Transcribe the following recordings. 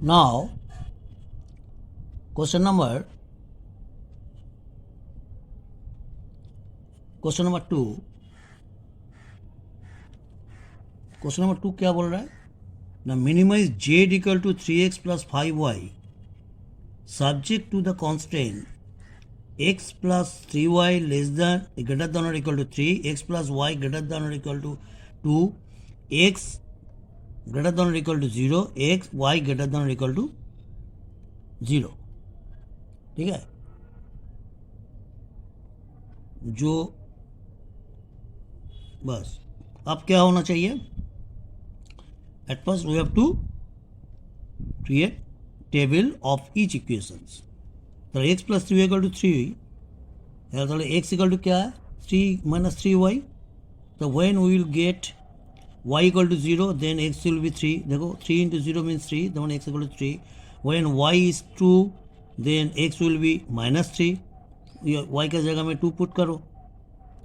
Now, question number 2. Question number 2 क्या बोल रहा है ना, minimise z equal to 3x plus 5y subject to the constant x plus 3y less than greater than और equal to 3, x plus y greater than और equal to 2, x greater than और equal to 0, x y greater than और equal to 0. ठीक है, जो बस अब क्या होना चाहिए, at first we have to create table of each equations. तो x plus 3y equal to 3 है, तो x equal to क्या है 3 minus 3y. तो when we will get y equal to 0 then x will be 3. देखो 3 into 0 means 3, then x equal to 3. When y is 2 then x will be minus 3. y के जगह में 2 put करो.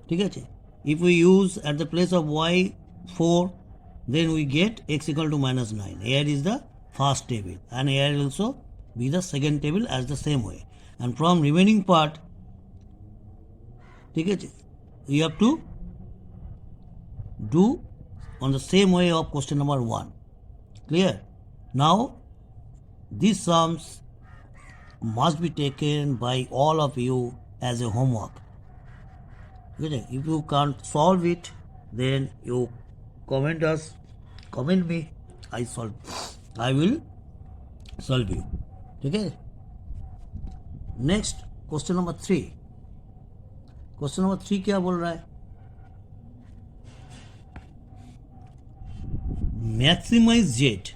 ठीक है. If we use at the place of y 4, then we get x equal to minus 9. Here is the first table and here will also be the second table as the same way. And from remaining part, ठीक है, we have to do on the same way of question number 1. Clear? Now, these sums must be taken by all of you as a homework. If you can't solve it, then you comment me, I will solve you. ठीक है. Next question number 3. Question number 3 क्या बोल रहा है, maximise Z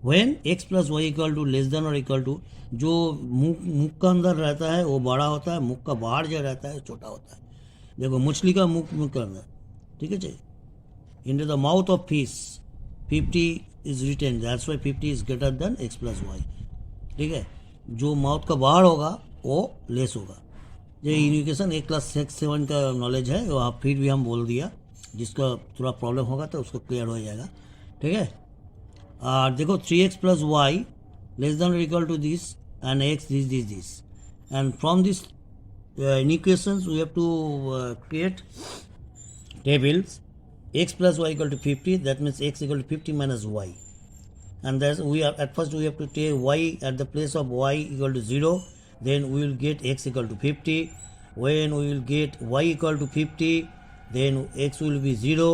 when x plus Y equal to less than और equal to, जो मुख का अंदर रहता है वो बड़ा होता है, मुख का बाहर जो रहता है छोटा होता है. देखो मछली का मुख के अंदर, ठीक है. into the mouth of fish 50 is written, that's why 50 is greater than x plus y. ठीक है, जो माउथ का बाहर होगा वो लेस होगा. ये इक्वेशन 1 क्लास 6-7 का नॉलेज है, वो फिर भी हम बोल दिया, जिसका थोड़ा प्रॉब्लम होगा तो उसको क्लियर हो जाएगा. ठीक है. और देखो 3x plus Y less than और equal to this and x this and from this equations we have to create tables. X plus y equal to 50, that means x equal to 50 minus y, and that's we are at first we have to take y at the place of y equal to 0, then we will get x equal to 50. When we will get y equal to 50, then x will be 0.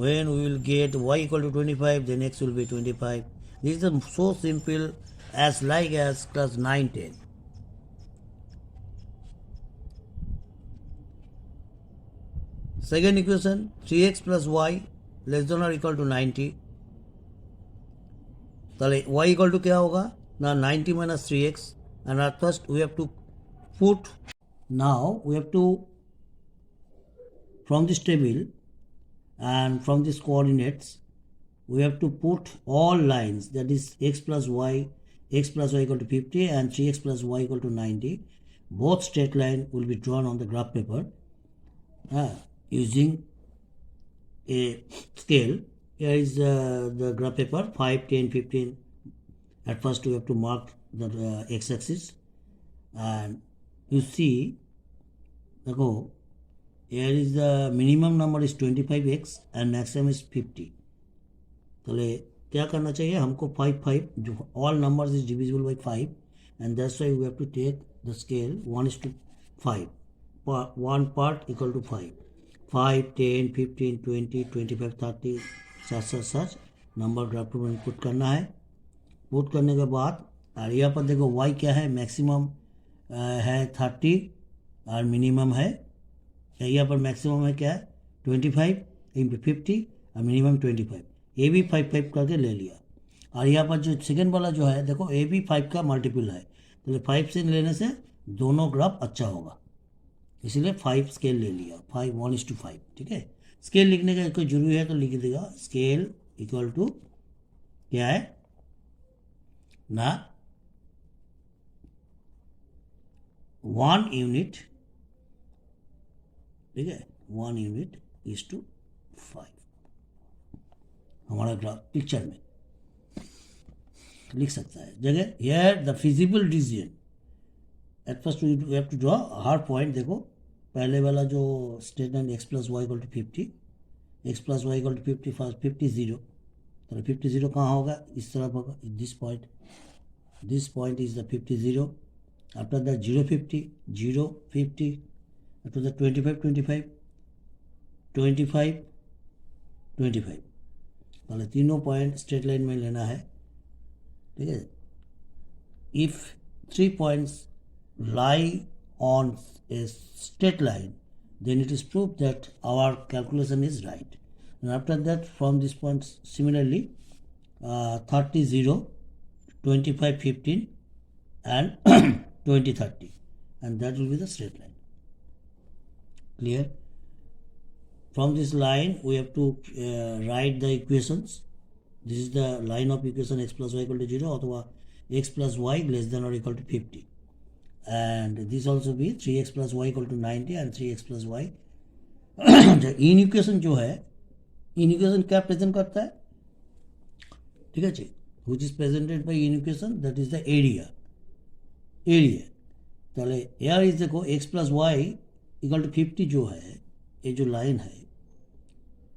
When we will get y equal to 25, then x will be 25. This is so simple as like as class 9-10. Second equation 3x plus y less than or equal to 90. ताले y equal to क्या होगा ना 90 minus 3x, and at first we have to put, now we have to from this table and from these coordinates we have to put all lines, that is x plus y equal to 50 and 3x plus y equal to 90. Both straight line will be drawn on the graph paper using a scale. Here is the graph paper 5, 10, 15. At first we have to mark the x-axis, and you see, go. Here is the minimum number is 25x and maximum is 50. तो क्या करना चाहिए हमको 5 जो all numbers is divisible by 5, and that's why we have to take the scale 1:5. One part equal to 5. 5, 10, 15, 20, 25, 30 such number graph पर put करना है. Put करने के बाद और यहाँ पर देखो y क्या है, मैक्सिमम है 30 और मिनिमम है, यहाँ पर मैक्सिमम है क्या है 25 इंटू 50 और मिनिमम 25. ये भी 5 करके ले लिया. और यहाँ पर जो सेकेंड वाला जो है देखो ये भी 5 का मल्टीपल है, तो 5 से लेने से दोनों ग्राफ अच्छा होगा, इसीलिए 5 स्केल ले लिया. 1:5. ठीक है. स्केल लिखने का कोई जरूरी है तो लिख देगा, स्केल इक्वल टू क्या है ना 1 यूनिट. ठीक है, 1 यूनिट इज टू 5 हमारा ग्राफ पिक्चर में. लिख सकता है जगह here the feasible region at first you have to draw हर पॉइंट। देखो पहले वाला जो statement X plus Y equal to 50, X plus Y equal to 50 first 50 0, तो 50 0 कहाँ होगा, इस तरफ होगा, this point is the 50 0। After that 0 50 0 50, after that 25 25 25 25, मतलब तीनों पॉइंट स्ट्रेट लाइन में लेना है, ठीक है। If 3 points lie on a straight line, then it is proof that our calculation is right. And after that, from this point, similarly, 30 0, 25 15, and 20 30, and that will be the straight line. Clear? From this line, we have to write the equations. This is the line of equation x plus y equal to 0, or x plus y less than or equal to 50. And this also be 3x plus y equal to 90 and 3x plus y। In equation जो है, in equation क्या present करता है, ठीक है जी, which is presented by in equation, that is the area. चले यार इस देखो x plus Y equal to 50 जो है, ये जो लाइन है,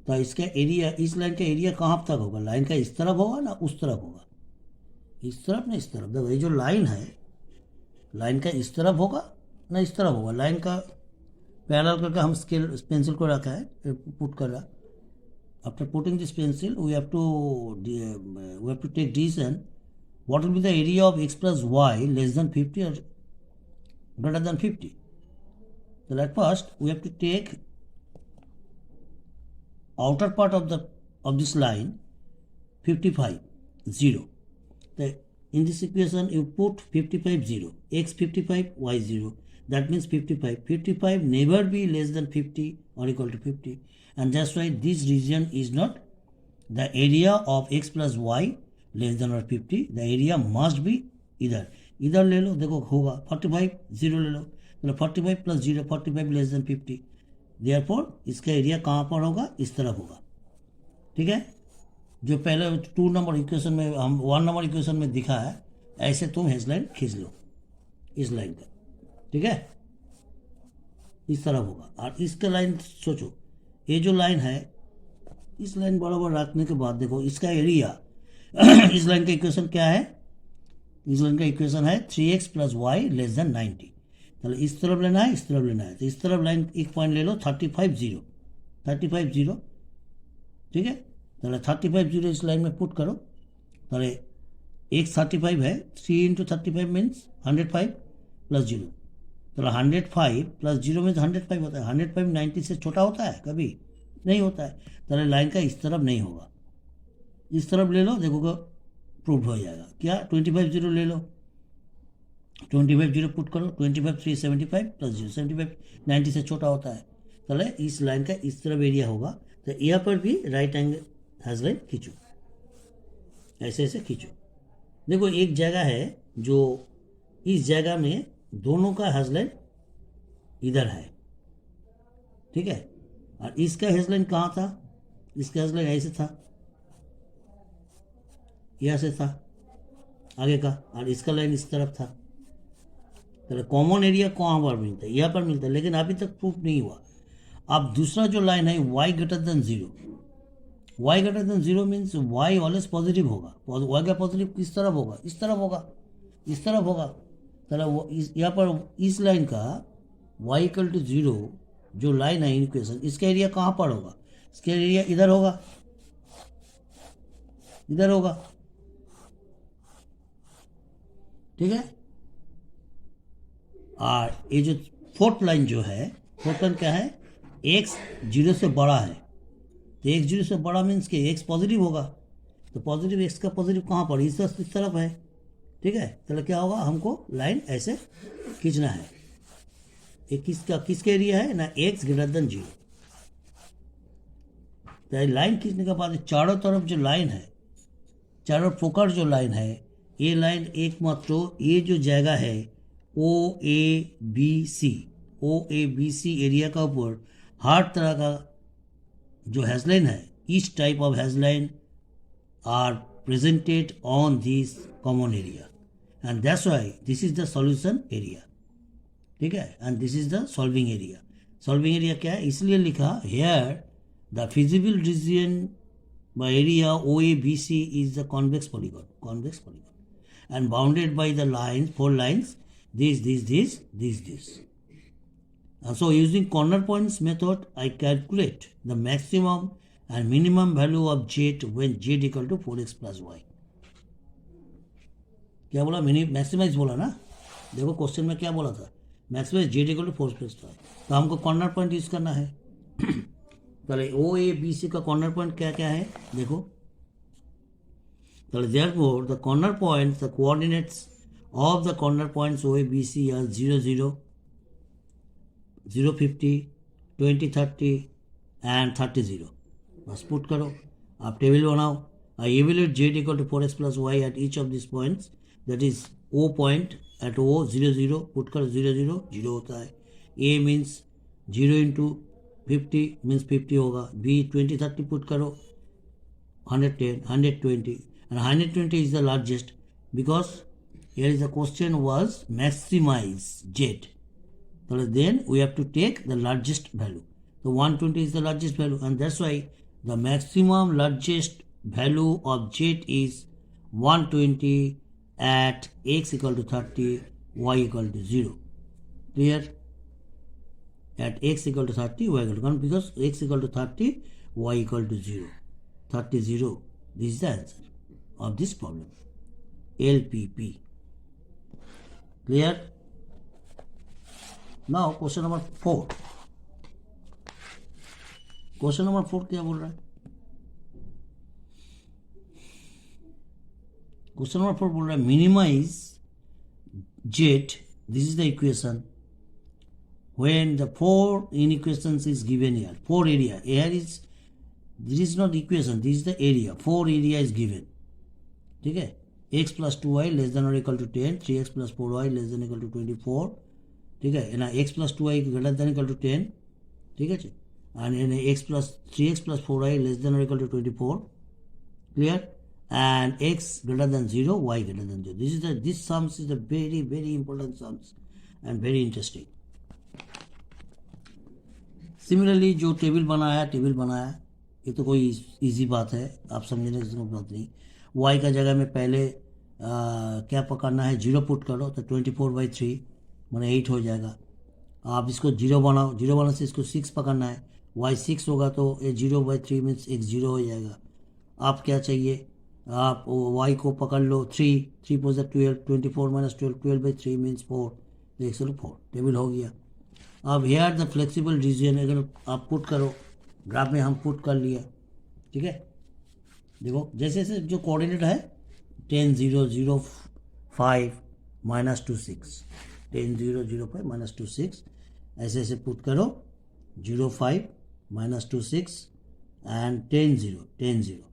तो इसका एरिया, इस लाइन का एरिया कहाँ तक होगा, लाइन का इस तरफ होगा ना उस तरफ होगा, इस तरफ ना इस तरफ। देखो ये जो लाइन है, लाइन का इस तरफ होगा ना इस तरफ होगा, लाइन का पैरेलल करके हम स्केल पेंसिल को रखा है, पुट कर रहा। After putting this pencil we have to take decision what will be the area of x plus Y less than 50 और greater than 50। So at first we have to take outer part of this line 55 0. In this equation you put 55 0, x 55 y 0, that means 55 never be less than 50 or equal to 50, and that's why this region is not the area of x plus y less than or 50, the area must be इधर ले लो, देखो होगा 45 0 ले लो, मतलब 45 plus 0 45 less than 50, therefore इसका area कहाँ पर होगा, इस तरफ होगा, ठीक है। जो पहले 2 नंबर इक्वेशन में हम 1 नंबर इक्वेशन में दिखा है, ऐसे तुम हेजलाइन खींच लो इस लाइन का, ठीक है, इस तरफ होगा। और इसका लाइन सोचो, ये जो लाइन है, इस लाइन बराबर रखने के बाद देखो इसका एरिया इस लाइन का इक्वेशन क्या है, इस लाइन का इक्वेशन है 3x plus Y less then 90। चलो इस तरफ लेना है, इस तरफ लेना है, तो इस तरफ लाइन एक पॉइंट ले लो 35 0, ठीक है। चलो 35 0 इस लाइन में पुट करो, चले एक 35 है, 3 इंटू 35 मीन्स 105 प्लस 0, चलो 105 प्लस 0 में 105 होता है। 105 90 से छोटा होता है, कभी नहीं होता है। चलो लाइन का इस तरफ नहीं होगा, इस तरफ ले लो, देखो प्रूफ हो जाएगा। क्या 25 0 ले लो, 25 0 पुट करो, 25 3 75 प्लस 0 75 90 से छोटा होता है। चले इस लाइन का इस तरफ एरिया होगा, तो यहाँ पर भी राइट एंगल हेजलाइन खींचो, ऐसे ऐसे खींचो। देखो एक जगह है जो इस जगह में दोनों का हेजलाइन इधर है, ठीक है, और इसका हेजलाइन कहाँ था, इसका हेजलाइन ऐसे था, यहाँ से था आगे का, और इसका लाइन इस तरफ था। तो कॉमन एरिया कहाँ पर मिलता है, यहाँ पर मिलता है, लेकिन अभी तक प्रूफ नहीं हुआ। अब दूसरा जो लाइन है y greater then 0, y greater then 0 means y always positive होगा। y का पॉजिटिव किस तरफ होगा, इस तरफ होगा, इस तरफ होगा। तो यहाँ पर इस लाइन का y इक्वल टू 0 जो लाइन है इक्वेशन, इसका एरिया कहाँ पर होगा, इसका एरिया इधर होगा, इधर होगा, ठीक है। और ये जो फोर्थ लाइन जो है, फोर्थ लाइन क्या है, x 0 से बड़ा है, तो x 0 से बड़ा मीन्स कि x पॉजिटिव होगा, तो पॉजिटिव x का पॉजिटिव कहाँ पर, इस तरफ है, ठीक है। तो क्या होगा, हमको लाइन ऐसे खींचना है। ये किसका एरिया है ना, x ग्रेटर देन 0। तो लाइन खींचने के बाद चारों तरफ जो लाइन है, चारों फोकस जो लाइन है, ये लाइन एकमात्र ये जो जगह है OABC एरिया का ऊपर हर तरह का जो हेजलाइन है, each type of hedgeline are presented on this common area, and that's why this is the solution area. ठीक है, and this is the solving area. Solving area क्या है, इसलिए लिखा here the feasible region by area OABC is the convex polygon, and bounded by the lines, 4 lines, this. And so using corner points method, I calculate the maximum and minimum value of z when z equal to 4x plus y. क्या बोला, maximise बोला ना, देखो question में क्या बोला था, maximise z equal to 4 plus 5, तो हमको कॉर्नर पॉइंट यूज करना है. चले OABC का कॉर्नर पॉइंट क्या क्या है देखो. चले therefore the corner points, the coordinates of the corner points OABC are 0 0, 0 50, 20 30 and 30 0. बस पुट करो, आप टेबल बनाओ. I evaluate z equal to 4x plus y at each of these points, that is O point at O 0 0, put करो 0 0 0 होता है. A means 0 into 50 means 50 होगा. B 20 30 put करो 110 120, and 120 is the largest because here is the question was maximize z. So then we have to take the largest value. So 120 is the largest value, and that's why the maximum largest value of z is 120 at x equal to 30, y equal to 0. Clear? At x equal to 30, y equal to 1, because x equal to 30, y equal to 0. 30 0. This is the answer of this problem. LPP. Clear? Now question number 4. Question number 4 क्या बोल रहा है, question number 4 बोल रहा है minimise z, this is the equation, when the 4 inequations is given here, 4 area, here is, this is not equation, this is the area, 4 area is given. ठीक है, x plus 2y less than or equal to 10, 3x plus 4y less than or equal to 24. ठीक है ना, x plus 2y greater than or equal to 10. ठीक है, and x plus 3x plus 4y less than or equal to 24. Clear? And x greater than 0, y greater than 0. This sums is the very very important sums and very interesting. Similarly जो table बनाया ये तो कोई easy बात है, आप समझने की बात नहीं. y का जगह में पहले क्या पकड़ना है, 0 पुट करो तो 24/3 मैंने 8 हो जाएगा. आप इसको 0 बनाओ, 0 बनाने से इसको 6 पकड़ना है, y 6 होगा तो ये 0/3 मीन्स एक 0 हो जाएगा. आप क्या चाहिए, आप y को पकड़ लो 3 3 4 12, 24 minus 12, 12/3 मीन्स 4, तो 104 टेबल हो गया. अब हेयर द फ्लेक्सिबल रीजन अगर आप पुट करो, ग्राफ में हम पुट कर लिया. ठीक है, देखो जैसे जैसे जो कोऑर्डिनेट है 10 0 0 5 -2 6, 10 0 0 5 -2 6, ऐसे ऐसे पुट करो 0 5 -2 6 and 10 0 10 0.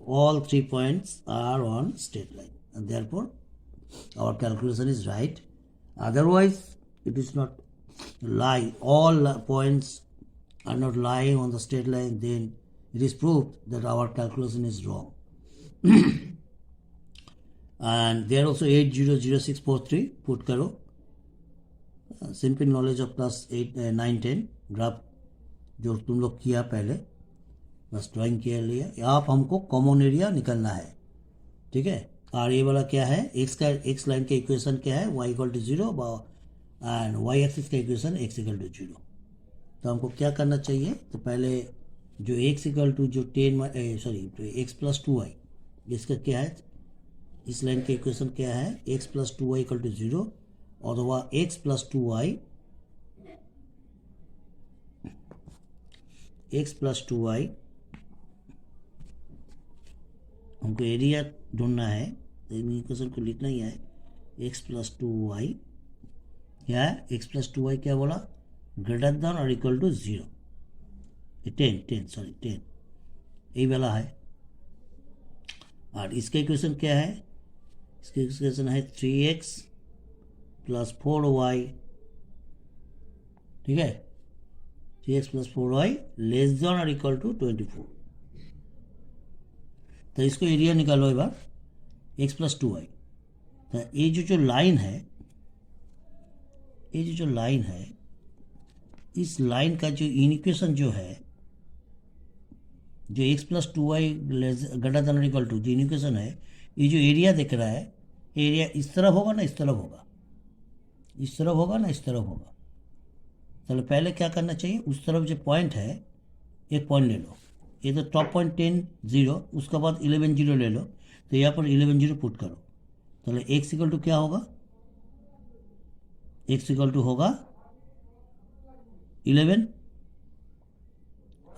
All 3 points are on straight line, and therefore our calculation is right. Otherwise it is not lie, all points are not lying on the straight line, then it is proved that our calculation is wrong. And there also 8 0 0 6 4 3 put karo. Simple knowledge of class 8 9 10 graph जो तुम लोग किया पहले, बस drawing किया लिया. आप हमको कॉमन एरिया निकलना है. ठीक है, और ये वाला क्या है, एक्स लाइन का इक्वेशन क्या है, y equal to 0 and y axis का इक्वेशन x इक्वल टू 0. तो हमको क्या करना चाहिए, तो पहले जो x इक्वल टू जो 10 x प्लस 2y, इसका क्या है, इस लाइन का इक्वेशन क्या है, x plus 2y equal to 0, और वह x प्लस 2y हमको एरिया ढूंढना है, इक्वेशन को लिखना ही है. x प्लस 2y क्या है, x प्लस 2y क्या बोला, ग्रेटर देन और इक्वल टू 0, 10 यही वाला है. और इसका इक्वेशन क्या है, इसका इक्वेशन है 3x प्लस 4y. ठीक है, 3x plus 4y less than और इक्वल टू 24. तो इसको एरिया निकालो एक बार, एक्स प्लस 2y। तो ये जो लाइन है, ये जो लाइन है, इस लाइन का जो इक्वेशन जो है, जो x plus 2y greater than और इक्वल टू जो इक्वेशन है, ये जो एरिया दिख रहा है, एरिया इस तरफ होगा ना इस तरफ होगा, इस तरफ होगा ना इस तरफ होगा। चलो पहले क्या करना चाहिए, उस तरफ जो पॉइंट है एक पॉइंट ले लो, ये तो टॉप पॉइंट 10 0, उसके बाद 11 0 ले लो, तो यहाँ पर 11 0 पुट करो। चलो एक्स इक्वल टू क्या होगा, एक्स इक्वल टू होगा 11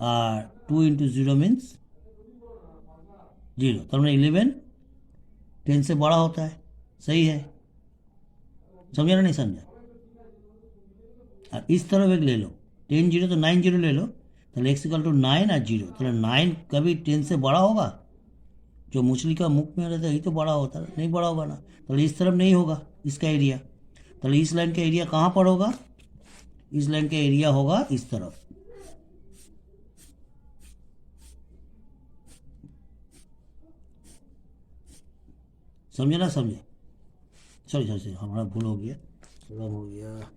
और 2 इंटू 0 मीन्स 0। तो हमने 11 10 से बड़ा होता है, सही है, समझा ना नहीं समझा। और इस तरफ एक ले लो 10 0 तो 9 0 ले लो, तो एक्स इक्वल टू 9 और 0। तो 9 कभी 10 से बड़ा होगा, जो मछली का मुख में रहता है यही तो बड़ा होता है, नहीं बड़ा होगा ना। तो इस तरफ नहीं होगा इसका एरिया, तो इस लाइन का एरिया कहाँ पर होगा, इस लाइन का एरिया होगा इस तरफ। समझे ना समझे, सॉरी हमारा भूल हो गया, थोड़ा हो गया।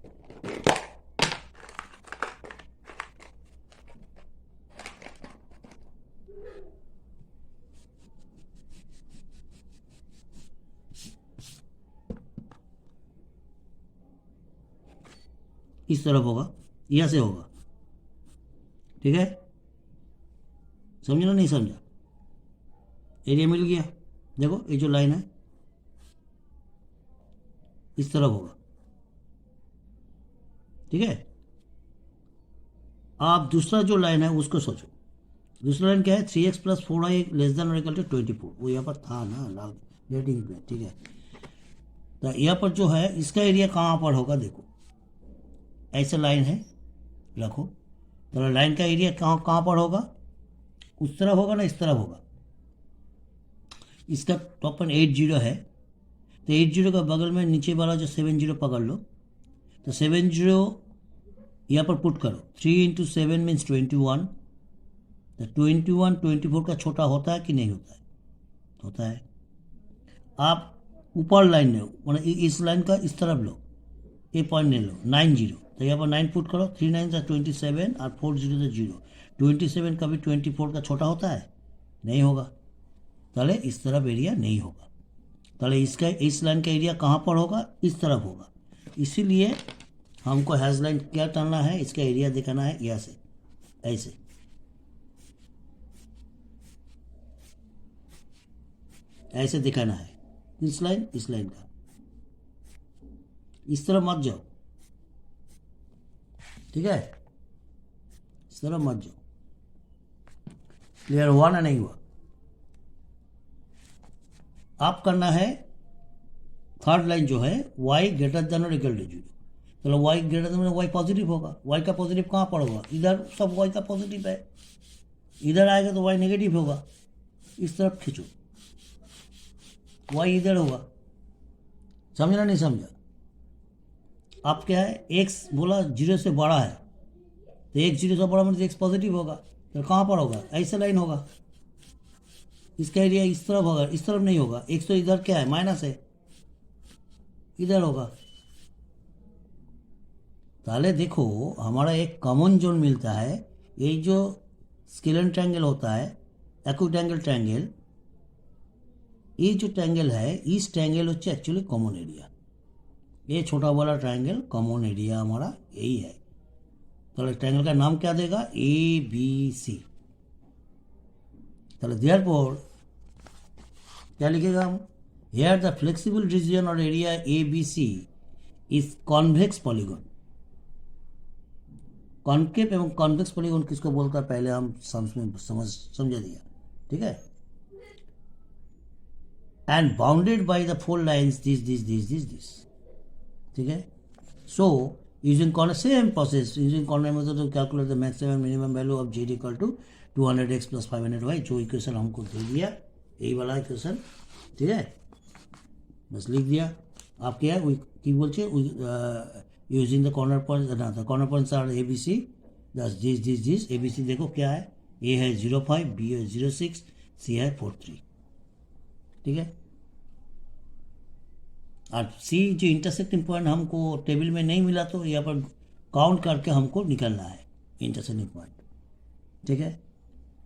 इस तरफ होगा, यहाँ से होगा, ठीक है, समझना नहीं समझा। एरिया मिल गया, देखो ये जो लाइन है इस तरफ होगा, ठीक है। आप दूसरा जो लाइन है उसको सोचो, दूसरा लाइन क्या है, 3x plus 4y less than और इक्वल टू 24, वो यहाँ पर था ना लाल रेडिंग पे, ठीक है। तो यहाँ पर जो है इसका एरिया कहाँ पर होगा, देखो ऐसा लाइन है रखो, तो लाइन का एरिया कहाँ पर होगा, उस तरफ होगा ना इस तरफ होगा। इसका टॉप पर 8 0 है, तो 8 0 का बगल में नीचे वाला जो 7 0 पकड़ लो, तो 7 0 यहाँ पर पुट करो, 3 इंटू 7 मीन्स 21। तो 21 24 का छोटा होता है कि नहीं होता है, होता है। आप ऊपर लाइन लो, मतलब इस लाइन का इस तरफ लो, ये पॉइंट ले लो 9 0, तो यहाँ पर 9 पुट करो, 3 9 27 और 4 0 0। 27 कभी 24 का छोटा होता है, नहीं होगा, ताले इस तरफ एरिया नहीं होगा। ताले इसका इस लाइन का एरिया कहाँ पर होगा, इस तरफ होगा। इसीलिए हमको हैश लाइन क्या करना है, इसका एरिया दिखाना है यहाँ से, ऐसे ऐसे दिखाना है, इस लाइन का, इस तरफ मत जाओ, ठीक है, इस तरफ मत जाओ। क्लियर हुआ ना नहीं हुआ। आप करना है थर्ड लाइन जो है y ग्रेटर देन और इक्वल टू 0। चलो y greater then y positive होगा, y का पॉजिटिव कहाँ पर होगा, इधर सब y का पॉजिटिव है, इधर आएगा तो y नेगेटिव होगा, इस तरफ खींचो, y इधर होगा, समझना नहीं समझा। आप क्या है, x बोला 0 से बड़ा है, तो x 0 से बड़ा मतलब x पॉजिटिव होगा, तो कहाँ पर होगा, ऐसा लाइन होगा, इसका एरिया इस तरफ होगा, इस तरफ नहीं होगा। x तो इधर क्या है, माइनस है, इधर होगा। ताले देखो हमारा एक कॉमन जोन मिलता है, ये जो स्केलर ट्रायंगल होता है, एक्यूटेंगल ट्रायंगल, ये जो ट्रायंगल है इस ट्रायंगल होच्छे एक्चुअली कॉमन एरिया, ये छोटा वाला ट्रायंगल कॉमन एरिया हमारा यही है। तो ट्रायंगल का नाम क्या देगा, ABC। चलो देयरफॉर क्या लिखेगा हम, हियर द फ्लेक्सिबल रीजन और area ABC is convex polygon. Concave एवं कॉन्वेक्स पॉलीगॉन किसको बोलता है पहले हम समझा दिया, ठीक है। And bounded by the 4 lines this, ठीक है। So using same process, using corner method to calculate the maximum minimum value of z equal to 200x plus 500y, जो इक्वेशन हमको दे दिया यही वाला इक्वेशन, ठीक है, बस लिख दिया। आप क्या है कि बोलते using the corner point, the corner points are ABC, this ABC देखो क्या है, A है 05, B है 06, C है 43, ठीक है। और सी जो इंटरसेक्टिंग पॉइंट हमको टेबल में नहीं मिला तो यहाँ पर काउंट करके हमको निकलना है इंटरसेक्टिंग पॉइंट, ठीक है।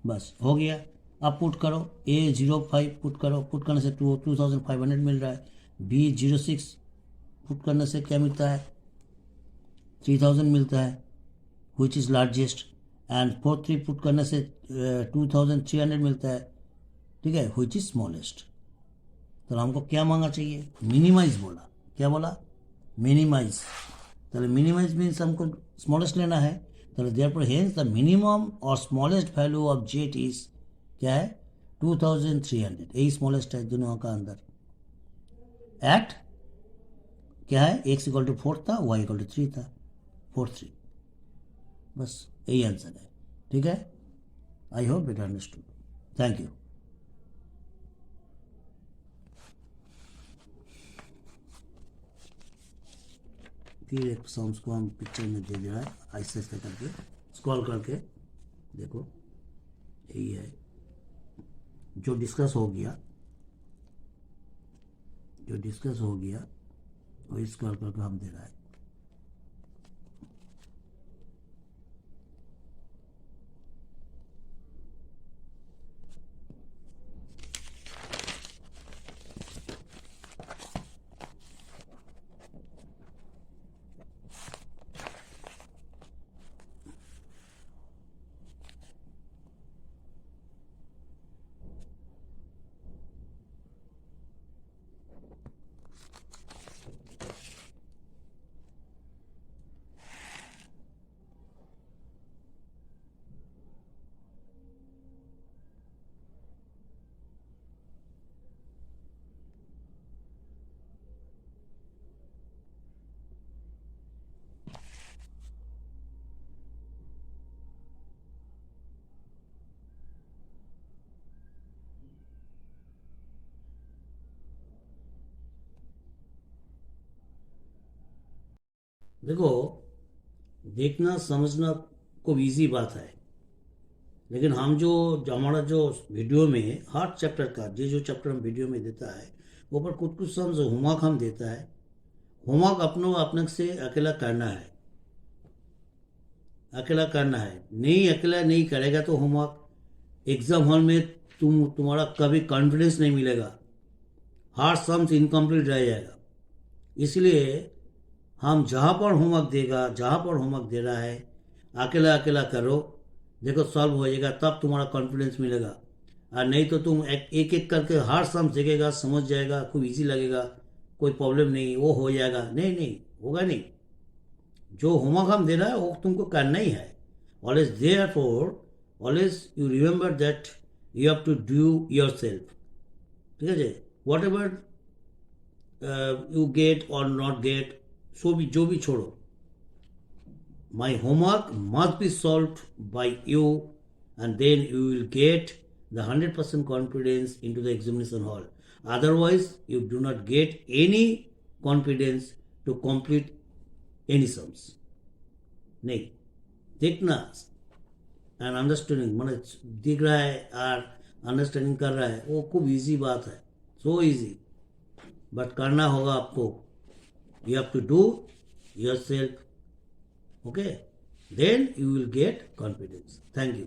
बस हो गया। अब पुट करो, A05 पुट करो, पुट करने से 2500 मिल रहा है। B06 पुट करने से क्या मिलता है, 3000 मिलता है, which is largest. And 43 put करने से 2300 मिलता है, ठीक है, विच इज़ स्मॉलेस्ट। तो हमको क्या मांगा चाहिए, मिनिमाइज बोला, क्या बोला, मिनिमाइज। तो मिनिमाइज मीन्स हमको स्मॉलेस्ट लेना है। तो देयरफॉर हेंस द मिनिमम और smallest value of jet is क्या है, 2300। यही स्मॉलेस्ट है दोनों का अंदर। एट क्या है, x=4 था, y=3 था, 43। बस यही आंसर है, ठीक है। I hope it understood. Thank you. फिर एक सॉन्ग्स को हम पिक्चर में दे रहा है, ऐसे ऐसे करके स्क्रॉल करके देखो, यही है जो डिस्कस हो गया, वही स्क्रॉल करके हम दे रहा है। देखो, देखना समझना को इजी बात है, लेकिन हम जो हमारा जो वीडियो में हर चैप्टर का जो चैप्टर हम वीडियो में देता है, वो पर कुछ कुछ समझ होमवर्क हम देता है। होमवर्क अपने से अकेला करना है, नहीं अकेला नहीं करेगा तो होमवर्क एग्जाम हॉल में तुम्हारा कभी कॉन्फिडेंस नहीं मिलेगा, हर सम्स इनकम्प्लीट रह जाएगा। इसलिए हम जहाँ पर होमवर्क दे रहा है, अकेला अकेला करो, देखो सॉल्व हो जाएगा, तब तुम्हारा कॉन्फिडेंस मिलेगा। और नहीं तो तुम एक एक करके हर सम देखेगा, समझ जाएगा, खूब इजी लगेगा, कोई प्रॉब्लम नहीं, वो हो जाएगा, नहीं होगा नहीं। जो होमवर्क हम दे रहा है वो तुमको करना ही है। Always therefore always you remember that you have to do yourself, ठीक है जी। वॉट एवर यू गेट और नॉट गेट, जो भी छोड़ो, my homework must be solved by you, and then you will get the 100% confidence into the examination hall. Otherwise you do not get any confidence to complete any sums. नहीं, देखना and understanding, मैंने दिख रहा है और understanding कर रहा है, वो खूब इजी बात है, सो इजी, बट करना होगा आपको। You have to do yourself, okay, then you will get confidence. Thank you.